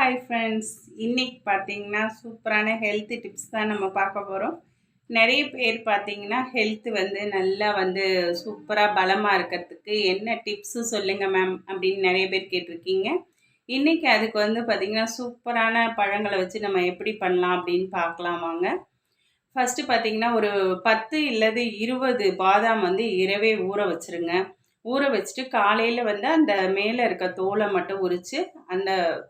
Hi friends, இன்னைக்கு பார்த்தீங்கன்னா சூப்பரான ஹெல்த் டிப்ஸ் தான் நம்ம பார்க்க போகிறோம். நிறைய பேர் பார்த்தீங்கன்னா ஹெல்த் வந்து நல்லா சூப்பராக பலமாக இருக்கிறதுக்கு என்ன டிப்ஸு சொல்லுங்கள் மேம் அப்படின்னு நிறைய பேர் கேட்டிருக்கீங்க. இன்றைக்கி அதுக்கு பார்த்திங்கன்னா சூப்பரான பழங்களை வச்சு நம்ம எப்படி பண்ணலாம் அப்படின்னு பார்க்கலாம் வாங்க. ஃபஸ்ட்டு பார்த்தீங்கன்னா ஒரு 10 இல்லது 20 பாதாம் இரவே ஊற வச்சுருங்க. ஊற வச்சுட்டு காலையில் அந்த மேலே இருக்க தோலை மட்டும் உரித்து அந்த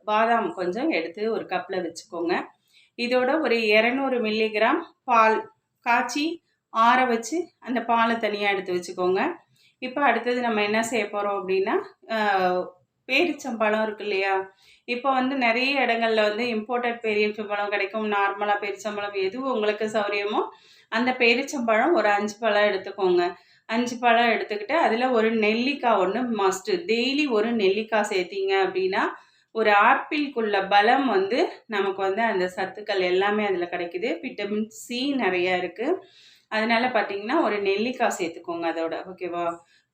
பாதாம் கொஞ்சம் எடுத்து ஒரு கப்பில் வச்சுக்கோங்க. இதோட ஒரு 200 மில்லிகிராம் பால் காய்ச்சி ஆற வச்சு அந்த பாலை தனியாக எடுத்து வச்சுக்கோங்க. இப்போ அடுத்தது நம்ம என்ன செய்ய போகிறோம் அப்படின்னா, பேரிச்சம்பழம் இருக்கு இல்லையா? இப்போ நிறைய இடங்கள்ல இம்போர்ட்டட் பேரிச்சம்பழம் கிடைக்கும். நார்மலாக பேரிச்சம்பழம் எது உங்களுக்கு சௌரியமோ அந்த பேரிச்சம்பழம் ஒரு 5 பழம் எடுத்துக்கோங்க. 5 பழம் எடுத்துக்கிட்டு அதில் ஒரு நெல்லிக்காய் ஒன்று மஸ்ட்டு. டெய்லி ஒரு நெல்லிக்காய் சேர்த்திங்க அப்படின்னா ஒரு ஆப்பிள்குள்ள பலம் நமக்கு அந்த சத்துக்கள் எல்லாமே அதில் கிடைக்குது. விட்டமின் சி நிறையா இருக்குது. அதனால் பார்த்திங்கன்னா ஒரு நெல்லிக்காய் சேர்த்துக்கோங்க அதோட. ஓகேவா?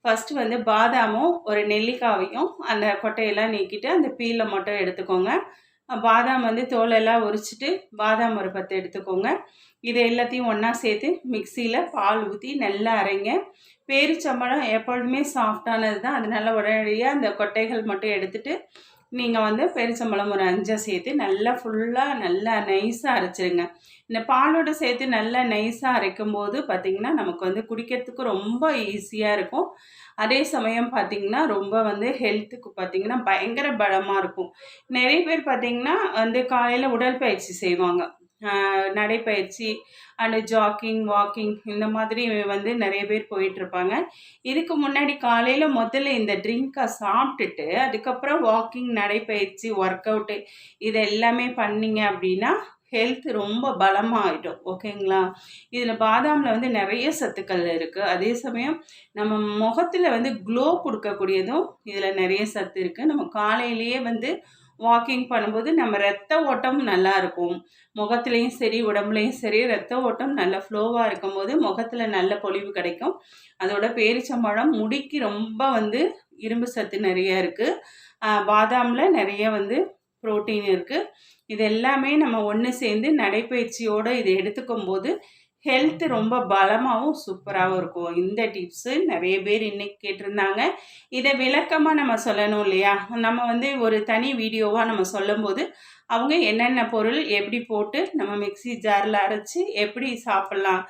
ஃபஸ்ட்டு பாதாமும் ஒரு நெல்லிக்காவையும் அந்த கொட்டையெல்லாம் நீக்கிட்டு அந்த பீலை மட்டும் எடுத்துக்கோங்க. பாதாம் தோலெல்லாம் உரிச்சிட்டு பாதாம் ஒரு 10 எடுத்துக்கோங்க. இதை எல்லாத்தையும் ஒன்றா சேர்த்து மிக்சியில் பால் ஊற்றி நல்லா அரைங்க. பேரிச்சம்பழம் எப்பொழுதுமே சாஃப்டானது தான். அதனால உடனடியாக அந்த கொட்டைகள் மட்டும் எடுத்துகிட்டு நீங்கள் பேரிச்சம்பழம் ஒரு 5 சேர்த்து நல்லா ஃபுல்லாக நல்லா நைஸாக அரைச்சிருங்க. இந்த பாலோடு சேர்த்து நல்லா நைஸாக அரைக்கும் போது பார்த்திங்கன்னா நமக்கு குடிக்கிறதுக்கு ரொம்ப ஈஸியாக இருக்கும். அதே சமயம் பார்த்திங்கன்னா ரொம்ப ஹெல்த்துக்கு பார்த்திங்கன்னா பயங்கர பலமாக இருக்கும். நிறைய பேர் பார்த்திங்கன்னா காலையில் உடற்பயிற்சி செய்வாங்க. நடைப்பயிற்சி அண்டு ஜாக்கிங், வாக்கிங் இந்த மாதிரி நிறைய பேர் போயிட்டுருப்பாங்க. இதுக்கு முன்னாடி காலையில் முதல்ல இந்த ட்ரிங்கை சாப்பிட்டுட்டு அதுக்கப்புறம் வாக்கிங், நடைப்பயிற்சி, ஒர்க் அவுட்டு இது எல்லாமே பண்ணிங்க அப்படின்னா ஹெல்த் ரொம்ப பலமாகிடும். ஓகேங்களா? இதில் பாதாமில் நிறைய சத்துக்கள் இருக்குது. அதே சமயம் நம்ம முகத்தில் க்ளோ கொடுக்கக்கூடியதும் இதில் நிறைய சத்து இருக்குது. நம்ம காலையிலேயே வாக்கிங் பண்ணும்போது நம்ம ரத்த ஓட்டம் நல்லா இருக்கும். முகத்துலேயும் சரி உடம்புலையும் சரி ரத்த ஓட்டம் நல்ல ஃப்ளோவாக இருக்கும்போது முகத்தில் நல்ல பொலிவு கிடைக்கும். அதோட பேரிச்சம்பழம் முடிக்கு ரொம்ப இரும்பு சத்து நிறைய இருக்குது. பாதாமில் நிறைய புரோட்டீன் இருக்குது. இது எல்லாமே நம்ம ஒன்று சேர்ந்து நடைப்பயிற்சியோடு இதை எடுத்துக்கும் போது ஹெல்த்து ரொம்ப பலமாகவும் சூப்பராகவும் இருக்கும். இந்த டிப்ஸு நிறைய பேர் இன்றைக்கி கேட்டிருந்தாங்க. இதை விளக்கமாக நம்ம சொல்லணும் இல்லையா? நம்ம ஒரு தனி வீடியோவாக நம்ம சொல்லும்போது அவங்க என்னென்ன பொருள் எப்படி போட்டு நம்ம மிக்ஸி ஜாரில் அரைச்சி எப்படி சாப்பிட்லாம்,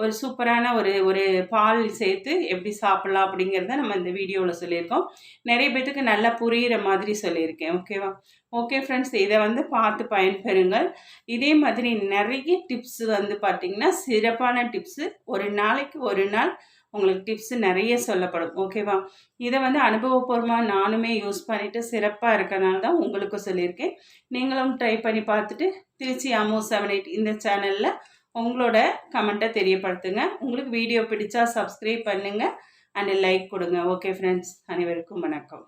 ஒரு சூப்பரான ஒரு பால் சேர்த்து எப்படி சாப்பிட்லாம் அப்படிங்கிறத நம்ம இந்த வீடியோவில் சொல்லியிருக்கோம். நிறைய பேர்த்துக்கு நல்லா புரிகிற மாதிரி சொல்லியிருக்கேன். ஓகேவா? ஓகே ஃப்ரெண்ட்ஸ், இதை பார்த்து பயன்பெறுங்கள். இதே மாதிரி நிறைய டிப்ஸு பார்த்திங்கன்னா சிறப்பான டிப்ஸு ஒரு நாளைக்கு ஒரு நாள் உங்களுக்கு டிப்ஸு நிறைய சொல்லப்படும். ஓகேவா? இதை அனுபவபூர்வமாக நானுமே யூஸ் பண்ணிவிட்டு சிறப்பாக இருக்கனால தான் உங்களுக்கு சொல்லியிருக்கேன். நீங்களும் ட்ரை பண்ணி பார்த்துட்டு திருச்சி அம்மு 78 இந்த சேனலில் உங்களோட கமெண்ட்டை தெரியப்படுத்துங்க. உங்களுக்கு வீடியோ பிடிச்சா சப்ஸ்கிரைப் பண்ணுங்கள் அண்டு லைக் கொடுங்க. ஓகே ஃப்ரெண்ட்ஸ், அனைவருக்கும் வணக்கம்.